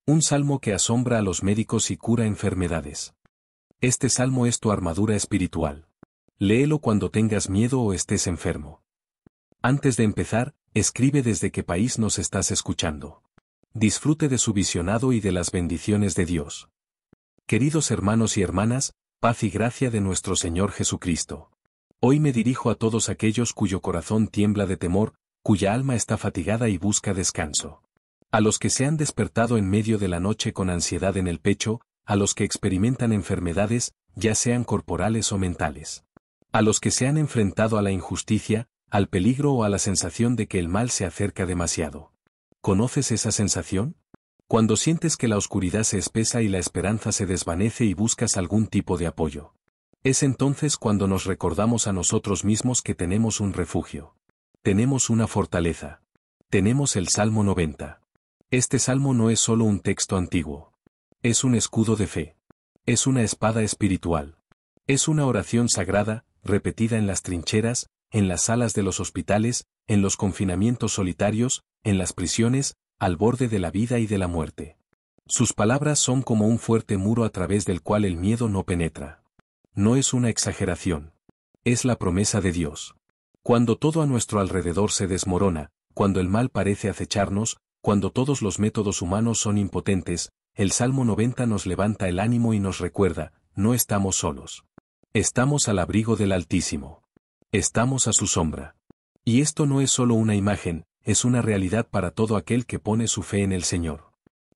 Un salmo que asombra a los médicos y cura enfermedades. Este salmo es tu armadura espiritual. Léelo cuando tengas miedo o estés enfermo. Antes de empezar, escribe desde qué país nos estás escuchando. Disfrute de su visionado y de las bendiciones de Dios. Queridos hermanos y hermanas, paz y gracia de nuestro Señor Jesucristo. Hoy me dirijo a todos aquellos cuyo corazón tiembla de temor, cuya alma está fatigada y busca descanso. A los que se han despertado en medio de la noche con ansiedad en el pecho, a los que experimentan enfermedades, ya sean corporales o mentales. A los que se han enfrentado a la injusticia, al peligro o a la sensación de que el mal se acerca demasiado. ¿Conoces esa sensación? Cuando sientes que la oscuridad se espesa y la esperanza se desvanece y buscas algún tipo de apoyo. Es entonces cuando nos recordamos a nosotros mismos que tenemos un refugio. Tenemos una fortaleza. Tenemos el Salmo 90. Este salmo no es solo un texto antiguo. Es un escudo de fe. Es una espada espiritual. Es una oración sagrada, repetida en las trincheras, en las salas de los hospitales, en los confinamientos solitarios, en las prisiones, al borde de la vida y de la muerte. Sus palabras son como un fuerte muro a través del cual el miedo no penetra. No es una exageración. Es la promesa de Dios. Cuando todo a nuestro alrededor se desmorona, cuando el mal parece acecharnos, cuando todos los métodos humanos son impotentes, el Salmo 90 nos levanta el ánimo y nos recuerda, no estamos solos. Estamos al abrigo del Altísimo. Estamos a su sombra. Y esto no es solo una imagen, es una realidad para todo aquel que pone su fe en el Señor.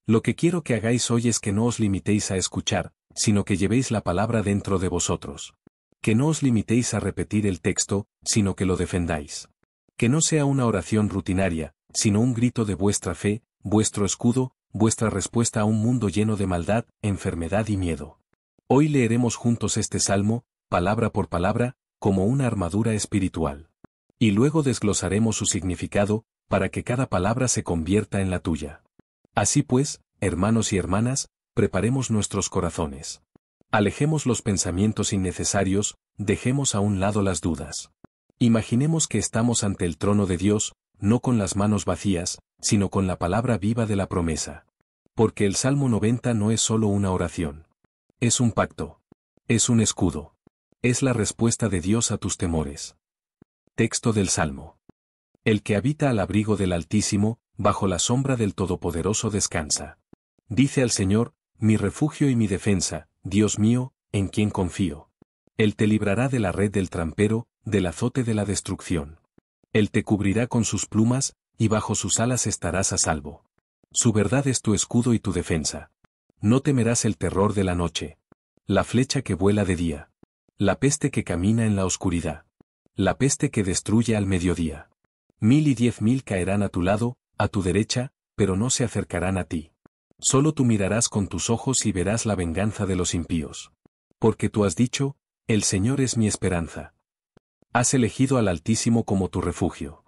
Lo que quiero que hagáis hoy es que no os limitéis a escuchar, sino que llevéis la palabra dentro de vosotros. Que no os limitéis a repetir el texto, sino que lo defendáis. Que no sea una oración rutinaria, sino un grito de vuestra fe, vuestro escudo, vuestra respuesta a un mundo lleno de maldad, enfermedad y miedo. Hoy leeremos juntos este salmo, palabra por palabra, como una armadura espiritual. Y luego desglosaremos su significado, para que cada palabra se convierta en la tuya. Así pues, hermanos y hermanas, preparemos nuestros corazones. Alejemos los pensamientos innecesarios, dejemos a un lado las dudas. Imaginemos que estamos ante el trono de Dios, no con las manos vacías, sino con la palabra viva de la promesa. Porque el Salmo 90 no es solo una oración. Es un pacto. Es un escudo. Es la respuesta de Dios a tus temores. Texto del Salmo. El que habita al abrigo del Altísimo, bajo la sombra del Todopoderoso descansa. Dice al Señor, mi refugio y mi defensa, Dios mío, en quien confío. Él te librará de la red del trampero, del azote de la destrucción. Él te cubrirá con sus plumas, y bajo sus alas estarás a salvo. Su verdad es tu escudo y tu defensa. No temerás el terror de la noche. La flecha que vuela de día. La peste que camina en la oscuridad. La peste que destruye al mediodía. 1010 caerán a tu lado, a tu derecha, pero no se acercarán a ti. Solo tú mirarás con tus ojos y verás la venganza de los impíos. Porque tú has dicho, el Señor es mi esperanza. Has elegido al Altísimo como tu refugio.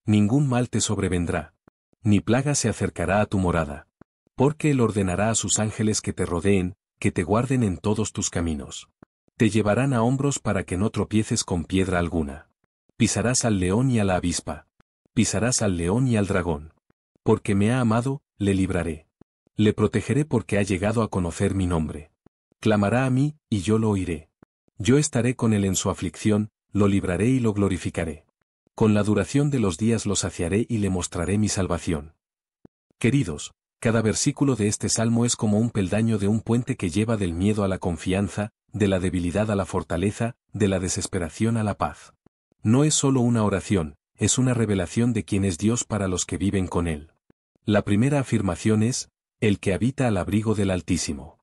Ningún mal te sobrevendrá. Ni plaga se acercará a tu morada. Porque Él ordenará a sus ángeles que te rodeen, que te guarden en todos tus caminos. Te llevarán a hombros para que no tropieces con piedra alguna. Pisarás al león y a la avispa. Pisarás al león y al dragón. Porque me ha amado, le libraré. Le protegeré porque ha llegado a conocer mi nombre. Clamará a mí, y yo lo oiré. Yo estaré con él en su aflicción, lo libraré y lo glorificaré. Con la duración de los días lo saciaré y le mostraré mi salvación. Queridos, cada versículo de este salmo es como un peldaño de un puente que lleva del miedo a la confianza, de la debilidad a la fortaleza, de la desesperación a la paz. No es solo una oración, es una revelación de quién es Dios para los que viven con Él. La primera afirmación es, el que habita al abrigo del Altísimo.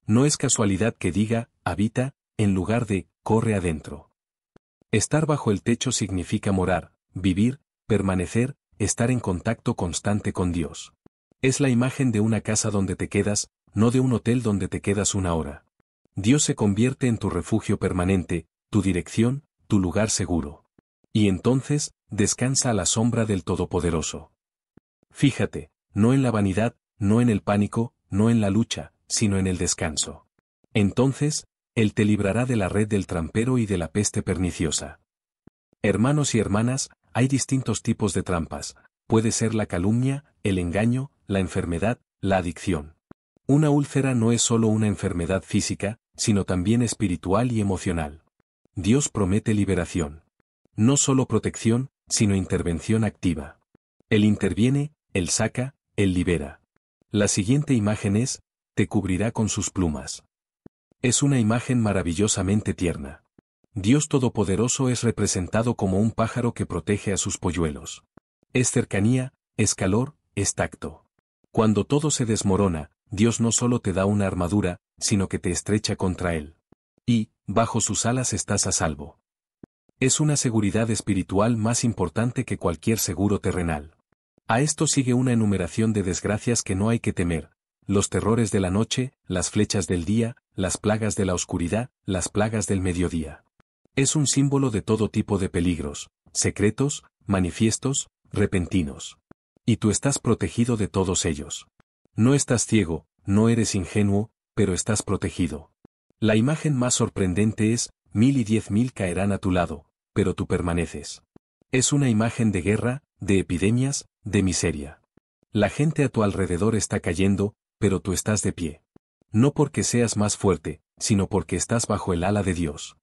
No es casualidad que diga, habita, en lugar de, corre adentro. Estar bajo el techo significa morar, vivir, permanecer, estar en contacto constante con Dios. Es la imagen de una casa donde te quedas, no de un hotel donde te quedas una hora. Dios se convierte en tu refugio permanente, tu dirección, tu lugar seguro. Y entonces, descansa a la sombra del Todopoderoso. Fíjate, no en la vanidad, no en el pánico, no en la lucha, sino en el descanso. Entonces, Él te librará de la red del trampero y de la peste perniciosa. Hermanos y hermanas, hay distintos tipos de trampas. Puede ser la calumnia, el engaño, la enfermedad, la adicción. Una úlcera no es solo una enfermedad física, sino también espiritual y emocional. Dios promete liberación. No solo protección, sino intervención activa. Él interviene, Él saca, Él libera. La siguiente imagen es, te cubrirá con sus plumas. Es una imagen maravillosamente tierna. Dios Todopoderoso es representado como un pájaro que protege a sus polluelos. Es cercanía, es calor, es tacto. Cuando todo se desmorona, Dios no solo te da una armadura, sino que te estrecha contra Él. Y, bajo sus alas estás a salvo. Es una seguridad espiritual más importante que cualquier seguro terrenal. A esto sigue una enumeración de desgracias que no hay que temer: los terrores de la noche, las flechas del día, las plagas de la oscuridad, las plagas del mediodía. Es un símbolo de todo tipo de peligros, secretos, manifiestos, repentinos. Y tú estás protegido de todos ellos. No estás ciego, no eres ingenuo, pero estás protegido. La imagen más sorprendente es, 1000 y 10.000 caerán a tu lado, pero tú permaneces. Es una imagen de guerra, de epidemias, de miseria. La gente a tu alrededor está cayendo, pero tú estás de pie. No porque seas más fuerte, sino porque estás bajo el ala de Dios.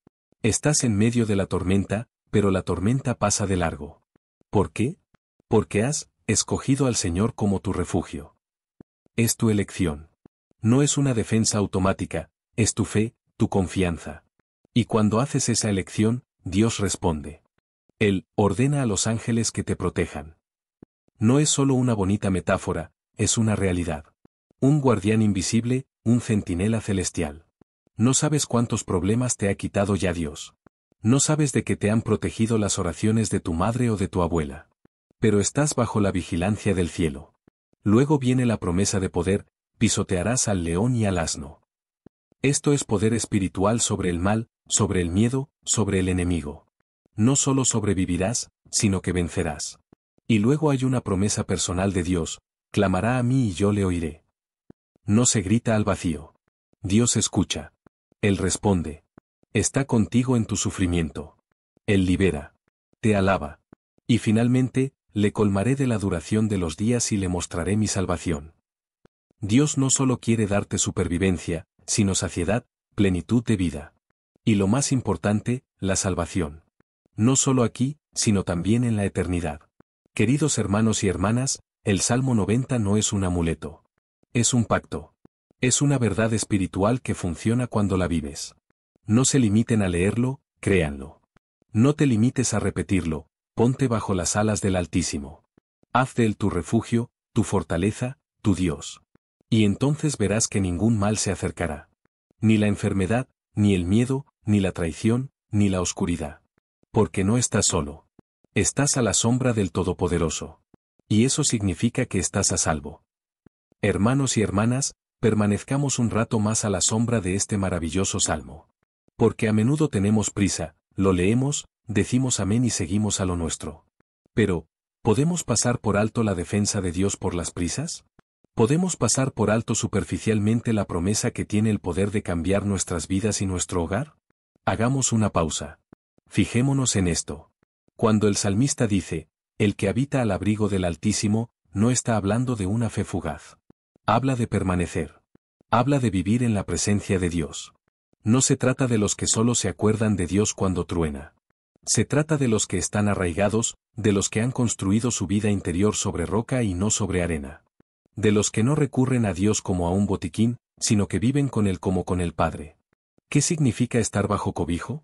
Estás en medio de la tormenta, pero la tormenta pasa de largo. ¿Por qué? Porque has escogido al Señor como tu refugio. Es tu elección. No es una defensa automática, es tu fe, tu confianza. Y cuando haces esa elección, Dios responde. Él ordena a los ángeles que te protejan. No es solo una bonita metáfora, es una realidad. Un guardián invisible, un centinela celestial. No sabes cuántos problemas te ha quitado ya Dios. No sabes de qué te han protegido las oraciones de tu madre o de tu abuela. Pero estás bajo la vigilancia del cielo. Luego viene la promesa de poder: pisotearás al león y al asno. Esto es poder espiritual sobre el mal, sobre el miedo, sobre el enemigo. No solo sobrevivirás, sino que vencerás. Y luego hay una promesa personal de Dios: clamará a mí y yo le oiré. No se grita al vacío. Dios escucha. Él responde. Está contigo en tu sufrimiento. Él libera. Te alaba. Y finalmente, le colmaré de la duración de los días y le mostraré mi salvación. Dios no solo quiere darte supervivencia, sino saciedad, plenitud de vida. Y lo más importante, la salvación. No solo aquí, sino también en la eternidad. Queridos hermanos y hermanas, el Salmo 90 no es un amuleto. Es un pacto. Es una verdad espiritual que funciona cuando la vives. No se limiten a leerlo, créanlo. No te limites a repetirlo, ponte bajo las alas del Altísimo. Haz de él tu refugio, tu fortaleza, tu Dios. Y entonces verás que ningún mal se acercará. Ni la enfermedad, ni el miedo, ni la traición, ni la oscuridad. Porque no estás solo. Estás a la sombra del Todopoderoso. Y eso significa que estás a salvo. Hermanos y hermanas, permanezcamos un rato más a la sombra de este maravilloso salmo. Porque a menudo tenemos prisa, lo leemos, decimos amén y seguimos a lo nuestro. Pero, ¿podemos pasar por alto la defensa de Dios por las prisas? ¿Podemos pasar por alto superficialmente la promesa que tiene el poder de cambiar nuestras vidas y nuestro hogar? Hagamos una pausa. Fijémonos en esto. Cuando el salmista dice, el que habita al abrigo del Altísimo, no está hablando de una fe fugaz. Habla de permanecer. Habla de vivir en la presencia de Dios. No se trata de los que solo se acuerdan de Dios cuando truena. Se trata de los que están arraigados, de los que han construido su vida interior sobre roca y no sobre arena. De los que no recurren a Dios como a un botiquín, sino que viven con Él como con el Padre. ¿Qué significa estar bajo cobijo?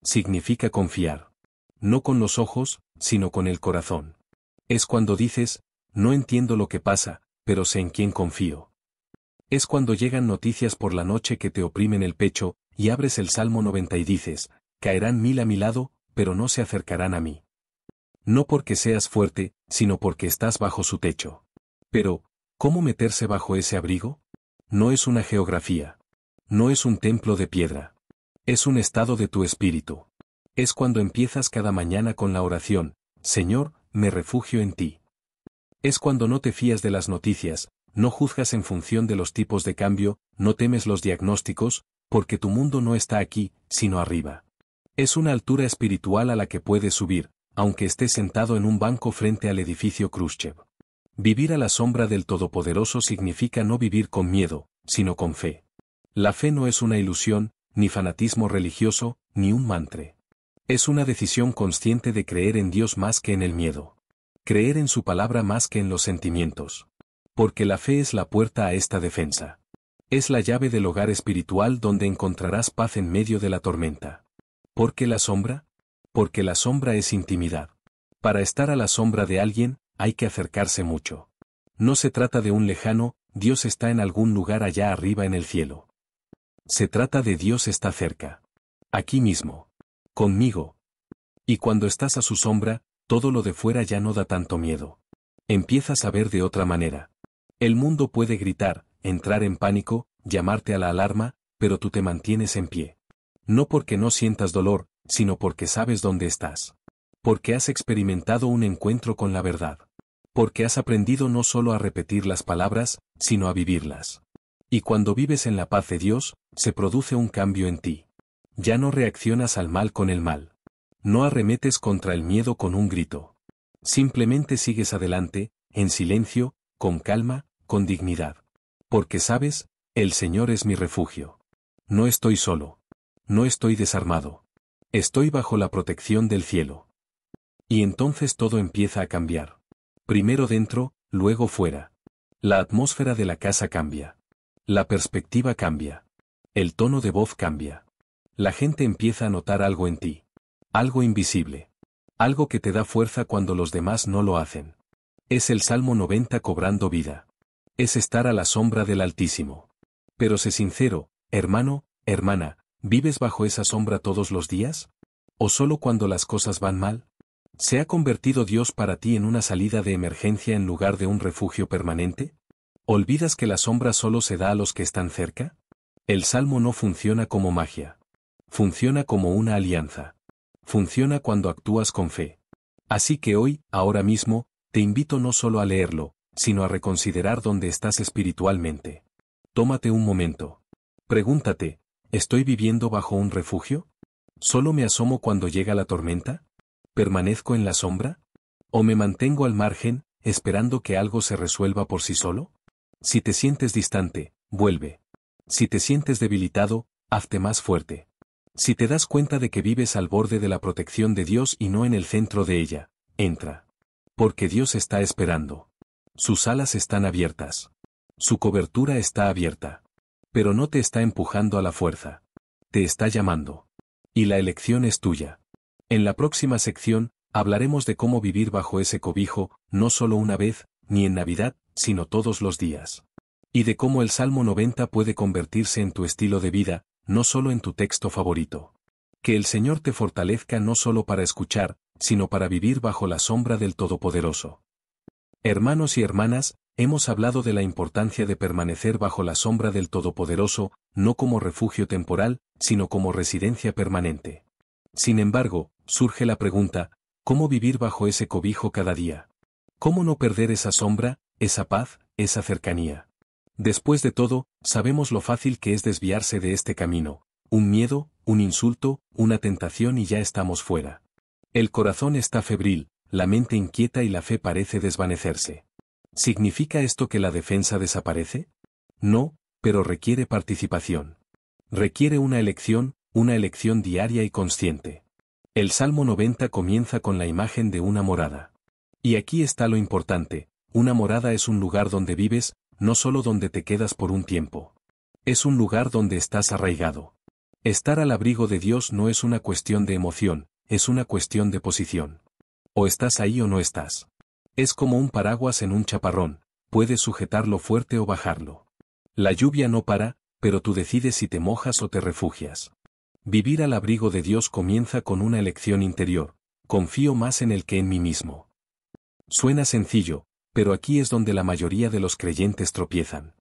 Significa confiar. No con los ojos, sino con el corazón. Es cuando dices, no entiendo lo que pasa, pero sé en quién confío. Es cuando llegan noticias por la noche que te oprimen el pecho, y abres el Salmo 90 y dices, caerán 1000 a mi lado, pero no se acercarán a mí. No porque seas fuerte, sino porque estás bajo su techo. Pero, ¿cómo meterse bajo ese abrigo? No es una geografía. No es un templo de piedra. Es un estado de tu espíritu. Es cuando empiezas cada mañana con la oración, Señor, me refugio en ti. Es cuando no te fías de las noticias, no juzgas en función de los tipos de cambio, no temes los diagnósticos, porque tu mundo no está aquí, sino arriba. Es una altura espiritual a la que puedes subir, aunque estés sentado en un banco frente al edificio Khrushchev. Vivir a la sombra del Todopoderoso significa no vivir con miedo, sino con fe. La fe no es una ilusión, ni fanatismo religioso, ni un mantra. Es una decisión consciente de creer en Dios más que en el miedo. Creer en su palabra más que en los sentimientos. Porque la fe es la puerta a esta defensa. Es la llave del hogar espiritual donde encontrarás paz en medio de la tormenta. ¿Por qué la sombra? Porque la sombra es intimidad. Para estar a la sombra de alguien, hay que acercarse mucho. No se trata de un lejano, Dios está en algún lugar allá arriba en el cielo. Se trata de Dios está cerca. Aquí mismo. Conmigo. Y cuando estás a su sombra, todo lo de fuera ya no da tanto miedo. Empiezas a ver de otra manera. El mundo puede gritar, entrar en pánico, llamarte a la alarma, pero tú te mantienes en pie. No porque no sientas dolor, sino porque sabes dónde estás. Porque has experimentado un encuentro con la verdad. Porque has aprendido no solo a repetir las palabras, sino a vivirlas. Y cuando vives en la paz de Dios, se produce un cambio en ti. Ya no reaccionas al mal con el mal. No arremetes contra el miedo con un grito. Simplemente sigues adelante, en silencio, con calma, con dignidad. Porque sabes, el Señor es mi refugio. No estoy solo. No estoy desarmado. Estoy bajo la protección del cielo. Y entonces todo empieza a cambiar. Primero dentro, luego fuera. La atmósfera de la casa cambia. La perspectiva cambia. El tono de voz cambia. La gente empieza a notar algo en ti. Algo invisible. Algo que te da fuerza cuando los demás no lo hacen. Es el Salmo 90 cobrando vida. Es estar a la sombra del Altísimo. Pero sé sincero, hermano, hermana, ¿vives bajo esa sombra todos los días? ¿O solo cuando las cosas van mal? ¿Se ha convertido Dios para ti en una salida de emergencia en lugar de un refugio permanente? ¿Olvidas que la sombra solo se da a los que están cerca? El Salmo no funciona como magia. Funciona como una alianza. Funciona cuando actúas con fe. Así que hoy, ahora mismo, te invito no solo a leerlo, sino a reconsiderar dónde estás espiritualmente. Tómate un momento. Pregúntate, ¿estoy viviendo bajo un refugio? ¿Solo me asomo cuando llega la tormenta? ¿Permanezco en la sombra? ¿O me mantengo al margen, esperando que algo se resuelva por sí solo? Si te sientes distante, vuelve. Si te sientes debilitado, hazte más fuerte. Si te das cuenta de que vives al borde de la protección de Dios y no en el centro de ella, entra. Porque Dios está esperando. Sus alas están abiertas. Su cobertura está abierta. Pero no te está empujando a la fuerza. Te está llamando. Y la elección es tuya. En la próxima sección, hablaremos de cómo vivir bajo ese cobijo, no solo una vez, ni en Navidad, sino todos los días. Y de cómo el Salmo 90 puede convertirse en tu estilo de vida, no solo en tu texto favorito. Que el Señor te fortalezca no solo para escuchar, sino para vivir bajo la sombra del Todopoderoso. Hermanos y hermanas, hemos hablado de la importancia de permanecer bajo la sombra del Todopoderoso, no como refugio temporal, sino como residencia permanente. Sin embargo, surge la pregunta, ¿cómo vivir bajo ese cobijo cada día? ¿Cómo no perder esa sombra, esa paz, esa cercanía? Después de todo, sabemos lo fácil que es desviarse de este camino. Un miedo, un insulto, una tentación y ya estamos fuera. El corazón está febril, la mente inquieta y la fe parece desvanecerse. ¿Significa esto que la defensa desaparece? No, pero requiere participación. Requiere una elección diaria y consciente. El Salmo 90 comienza con la imagen de una morada. Y aquí está lo importante, una morada es un lugar donde vives, no solo donde te quedas por un tiempo. Es un lugar donde estás arraigado. Estar al abrigo de Dios no es una cuestión de emoción, es una cuestión de posición. O estás ahí o no estás. Es como un paraguas en un chaparrón, puedes sujetarlo fuerte o bajarlo. La lluvia no para, pero tú decides si te mojas o te refugias. Vivir al abrigo de Dios comienza con una elección interior, confío más en Él que en mí mismo. Suena sencillo, pero aquí es donde la mayoría de los creyentes tropiezan.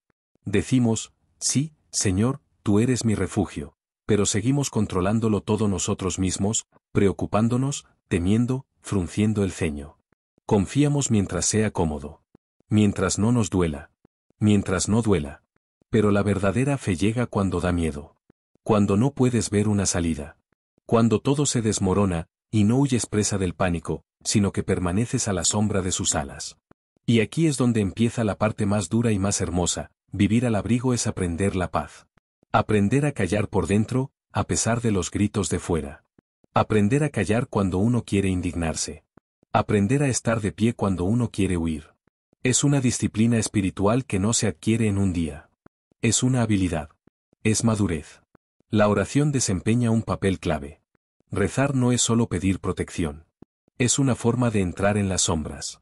Decimos, sí, Señor, tú eres mi refugio, pero seguimos controlándolo todo nosotros mismos, preocupándonos, temiendo, frunciendo el ceño. Confiamos mientras sea cómodo. Mientras no nos duela. Mientras no duela. Pero la verdadera fe llega cuando da miedo. Cuando no puedes ver una salida. Cuando todo se desmorona, y no huyes presa del pánico, sino que permaneces a la sombra de sus alas. Y aquí es donde empieza la parte más dura y más hermosa: vivir al abrigo es aprender la paz. Aprender a callar por dentro, a pesar de los gritos de fuera. Aprender a callar cuando uno quiere indignarse. Aprender a estar de pie cuando uno quiere huir. Es una disciplina espiritual que no se adquiere en un día. Es una habilidad. Es madurez. La oración desempeña un papel clave. Rezar no es solo pedir protección. Es una forma de entrar en las sombras.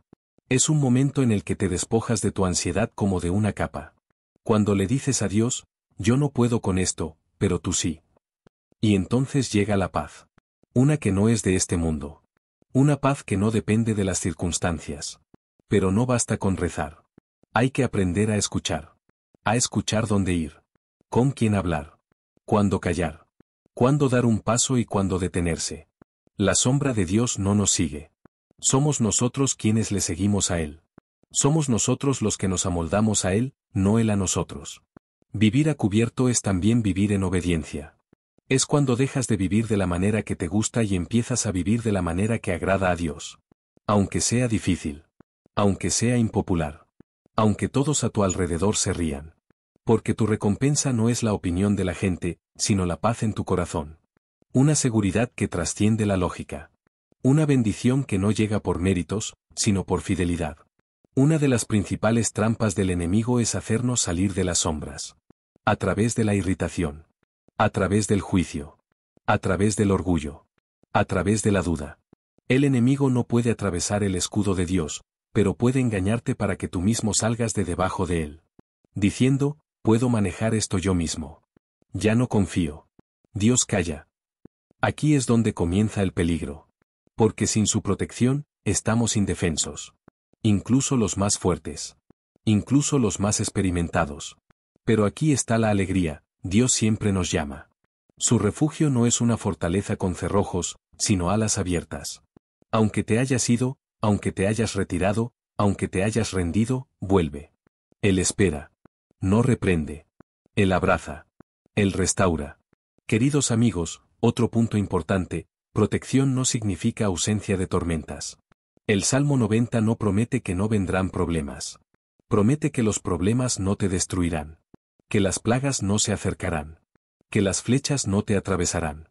Es un momento en el que te despojas de tu ansiedad como de una capa. Cuando le dices a Dios: yo no puedo con esto, pero tú sí. Y entonces llega la paz. Una que no es de este mundo. Una paz que no depende de las circunstancias. Pero no basta con rezar. Hay que aprender a escuchar. A escuchar dónde ir. Con quién hablar. Cuándo callar. Cuándo dar un paso y cuándo detenerse. La sombra de Dios no nos sigue. Somos nosotros quienes le seguimos a Él. Somos nosotros los que nos amoldamos a Él, no Él a nosotros. Vivir a cubierto es también vivir en obediencia. Es cuando dejas de vivir de la manera que te gusta y empiezas a vivir de la manera que agrada a Dios. Aunque sea difícil. Aunque sea impopular. Aunque todos a tu alrededor se rían. Porque tu recompensa no es la opinión de la gente, sino la paz en tu corazón. Una seguridad que trasciende la lógica. Una bendición que no llega por méritos, sino por fidelidad. Una de las principales trampas del enemigo es hacernos salir de las sombras. A través de la irritación. A través del juicio. A través del orgullo. A través de la duda. El enemigo no puede atravesar el escudo de Dios, pero puede engañarte para que tú mismo salgas de debajo de él. Diciendo: puedo manejar esto yo mismo. Ya no confío. Dios calla. Aquí es donde comienza el peligro. Porque sin su protección, estamos indefensos. Incluso los más fuertes. Incluso los más experimentados. Pero aquí está la alegría: Dios siempre nos llama. Su refugio no es una fortaleza con cerrojos, sino alas abiertas. Aunque te hayas ido, aunque te hayas retirado, aunque te hayas rendido, vuelve. Él espera. No reprende. Él abraza. Él restaura. Queridos amigos, otro punto importante: protección no significa ausencia de tormentas. El Salmo 90 no promete que no vendrán problemas. Promete que los problemas no te destruirán. Que las plagas no se acercarán. Que las flechas no te atravesarán.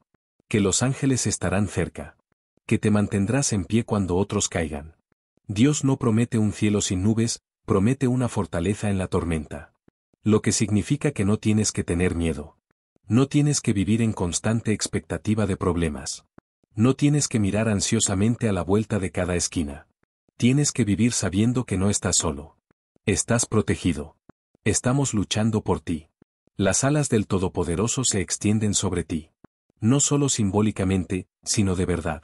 Que los ángeles estarán cerca. Que te mantendrás en pie cuando otros caigan. Dios no promete un cielo sin nubes, promete una fortaleza en la tormenta. Lo que significa que no tienes que tener miedo. No tienes que vivir en constante expectativa de problemas. No tienes que mirar ansiosamente a la vuelta de cada esquina. Tienes que vivir sabiendo que no estás solo. Estás protegido. Estamos luchando por ti. Las alas del Todopoderoso se extienden sobre ti. No solo simbólicamente, sino de verdad.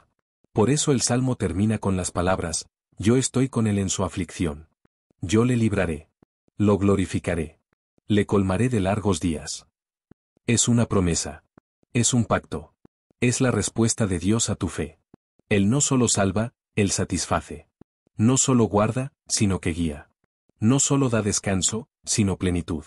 Por eso el Salmo termina con las palabras: yo estoy con él en su aflicción. Yo le libraré. Lo glorificaré. Le colmaré de largos días. Es una promesa. Es un pacto. Es la respuesta de Dios a tu fe. Él no solo salva, Él satisface. No solo guarda, sino que guía. No solo da descanso, sino plenitud.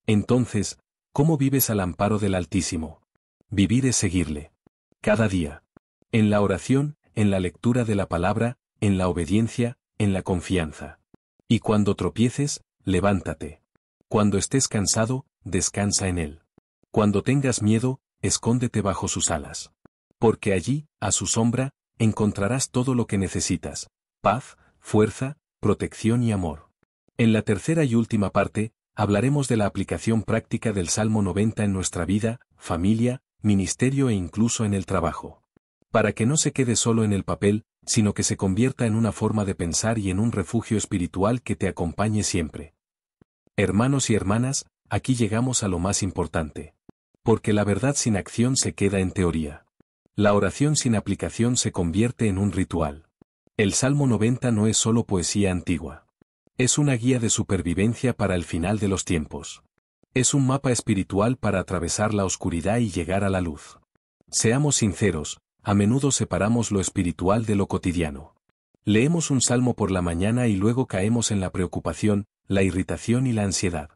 Entonces, ¿cómo vives al amparo del Altísimo? Vivir es seguirle. Cada día. En la oración, en la lectura de la palabra, en la obediencia, en la confianza. Y cuando tropieces, levántate. Cuando estés cansado, descansa en Él. Cuando tengas miedo, escóndete bajo sus alas. Porque allí, a su sombra, encontrarás todo lo que necesitas: paz, fuerza, protección y amor. En la tercera y última parte, hablaremos de la aplicación práctica del Salmo 90 en nuestra vida, familia, ministerio e incluso en el trabajo. Para que no se quede solo en el papel, sino que se convierta en una forma de pensar y en un refugio espiritual que te acompañe siempre. Hermanos y hermanas, aquí llegamos a lo más importante. Porque la verdad sin acción se queda en teoría. La oración sin aplicación se convierte en un ritual. El Salmo 90 no es solo poesía antigua. Es una guía de supervivencia para el final de los tiempos. Es un mapa espiritual para atravesar la oscuridad y llegar a la luz. Seamos sinceros, a menudo separamos lo espiritual de lo cotidiano. Leemos un salmo por la mañana y luego caemos en la preocupación, la irritación y la ansiedad.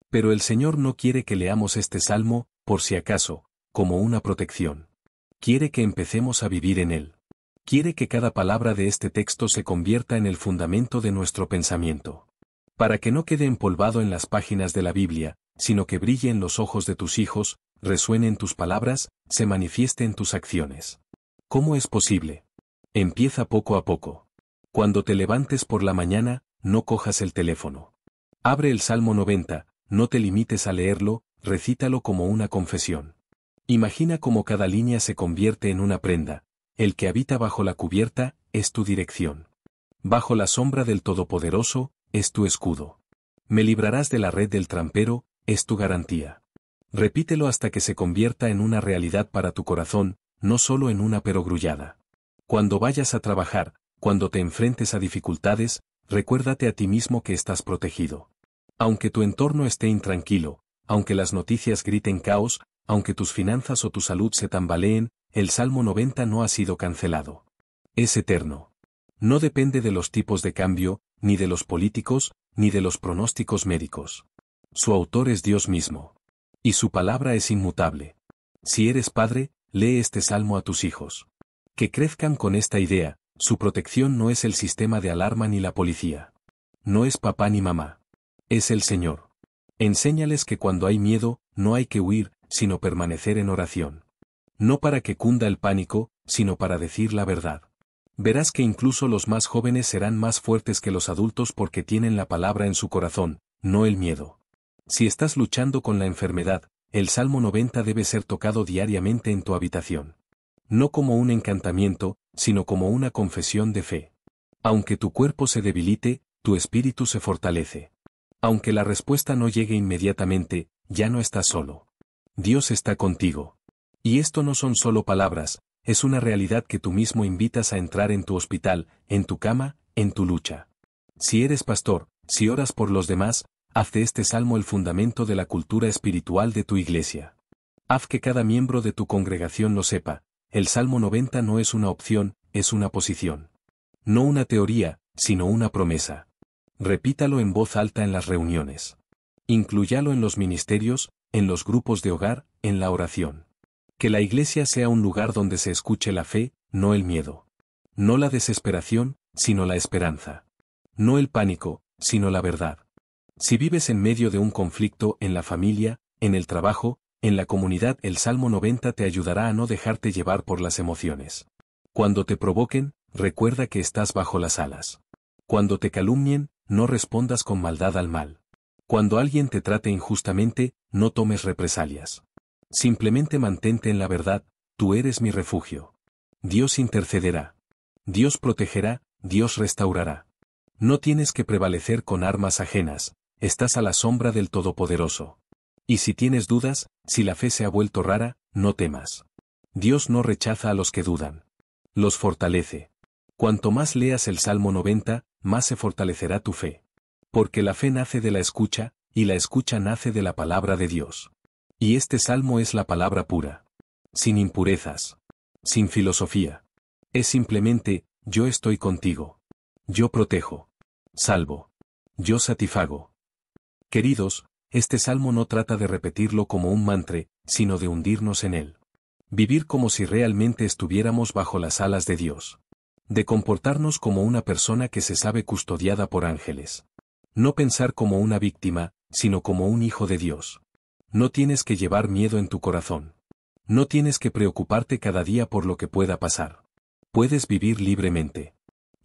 Pero el Señor no quiere que leamos este salmo, por si acaso, como una protección. Quiere que empecemos a vivir en él. Quiere que cada palabra de este texto se convierta en el fundamento de nuestro pensamiento. Para que no quede empolvado en las páginas de la Biblia, sino que brille en los ojos de tus hijos, resuene en tus palabras, se manifieste en tus acciones. ¿Cómo es posible? Empieza poco a poco. Cuando te levantes por la mañana, no cojas el teléfono. Abre el Salmo 90, no te limites a leerlo, recítalo como una confesión. Imagina cómo cada línea se convierte en una prenda. El que habita bajo la cubierta, es tu dirección. Bajo la sombra del Todopoderoso, es tu escudo. Me librarás de la red del trampero, es tu garantía. Repítelo hasta que se convierta en una realidad para tu corazón, no solo en una perogrullada. Cuando vayas a trabajar, cuando te enfrentes a dificultades, recuérdate a ti mismo que estás protegido. Aunque tu entorno esté intranquilo, aunque las noticias griten caos, aunque tus finanzas o tu salud se tambaleen, el Salmo 90 no ha sido cancelado. Es eterno. No depende de los tipos de cambio, ni de los políticos, ni de los pronósticos médicos. Su autor es Dios mismo. Y su palabra es inmutable. Si eres padre, lee este salmo a tus hijos. Que crezcan con esta idea: su protección no es el sistema de alarma ni la policía. No es papá ni mamá. Es el Señor. Enséñales que cuando hay miedo, no hay que huir, sino permanecer en oración. No para que cunda el pánico, sino para decir la verdad. Verás que incluso los más jóvenes serán más fuertes que los adultos porque tienen la palabra en su corazón, no el miedo. Si estás luchando con la enfermedad, el Salmo 90 debe ser tocado diariamente en tu habitación. No como un encantamiento, sino como una confesión de fe. Aunque tu cuerpo se debilite, tu espíritu se fortalece. Aunque la respuesta no llegue inmediatamente, ya no estás solo. Dios está contigo. Y esto no son solo palabras, es una realidad que tú mismo invitas a entrar en tu hospital, en tu cama, en tu lucha. Si eres pastor, si oras por los demás, haz de este salmo el fundamento de la cultura espiritual de tu iglesia. Haz que cada miembro de tu congregación lo sepa: el Salmo 90 no es una opción, es una posición. No una teoría, sino una promesa. Repítalo en voz alta en las reuniones. Inclúyalo en los ministerios, en los grupos de hogar, en la oración. Que la iglesia sea un lugar donde se escuche la fe, no el miedo. No la desesperación, sino la esperanza. No el pánico, sino la verdad. Si vives en medio de un conflicto en la familia, en el trabajo, en la comunidad, el Salmo 90 te ayudará a no dejarte llevar por las emociones. Cuando te provoquen, recuerda que estás bajo las alas. Cuando te calumnien, no respondas con maldad al mal. Cuando alguien te trate injustamente, no tomes represalias. Simplemente mantente en la verdad: tú eres mi refugio. Dios intercederá. Dios protegerá, Dios restaurará. No tienes que prevalecer con armas ajenas, estás a la sombra del Todopoderoso. Y si tienes dudas, si la fe se ha vuelto rara, no temas. Dios no rechaza a los que dudan. Los fortalece. Cuanto más leas el Salmo 90, más se fortalecerá tu fe. Porque la fe nace de la escucha, y la escucha nace de la palabra de Dios. Y este salmo es la palabra pura. Sin impurezas. Sin filosofía. Es simplemente: yo estoy contigo. Yo protejo. Salvo. Yo satisfago. Queridos, este salmo no trata de repetirlo como un mantra, sino de hundirnos en él. Vivir como si realmente estuviéramos bajo las alas de Dios. De comportarnos como una persona que se sabe custodiada por ángeles. No pensar como una víctima, sino como un hijo de Dios. No tienes que llevar miedo en tu corazón. No tienes que preocuparte cada día por lo que pueda pasar. Puedes vivir libremente.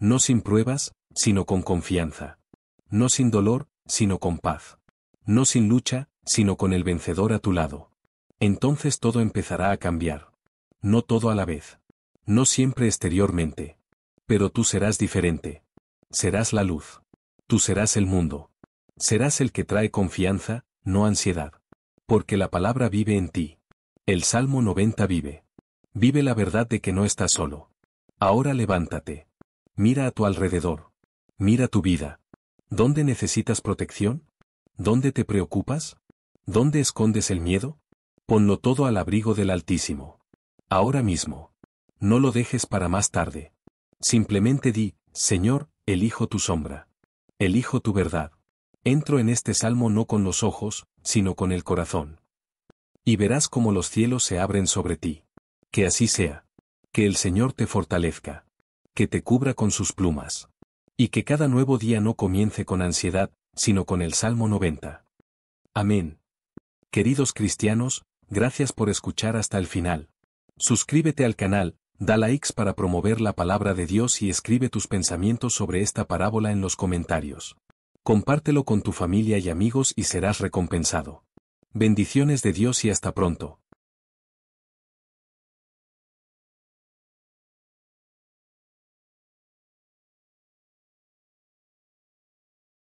No sin pruebas, sino con confianza. No sin dolor, sino con paz. No sin lucha, sino con el vencedor a tu lado. Entonces todo empezará a cambiar. No todo a la vez. No siempre exteriormente. Pero tú serás diferente. Serás la luz. Tú serás el mundo. Serás el que trae confianza, no ansiedad. Porque la palabra vive en ti. El Salmo 90 vive. Vive la verdad de que no estás solo. Ahora levántate. Mira a tu alrededor. Mira tu vida. ¿Dónde necesitas protección? ¿Dónde te preocupas? ¿Dónde escondes el miedo? Ponlo todo al abrigo del Altísimo. Ahora mismo. No lo dejes para más tarde. Simplemente di: Señor, elijo tu sombra. Elijo tu verdad. Entro en este salmo no con los ojos, sino con el corazón. Y verás cómo los cielos se abren sobre ti. Que así sea. Que el Señor te fortalezca. que te cubra con sus plumas. Y que cada nuevo día no comience con ansiedad, sino con el Salmo 90. Amén. Queridos cristianos, gracias por escuchar hasta el final. Suscríbete al canal, da likes para promover la palabra de Dios y escribe tus pensamientos sobre esta parábola en los comentarios. Compártelo con tu familia y amigos y serás recompensado. Bendiciones de Dios y hasta pronto.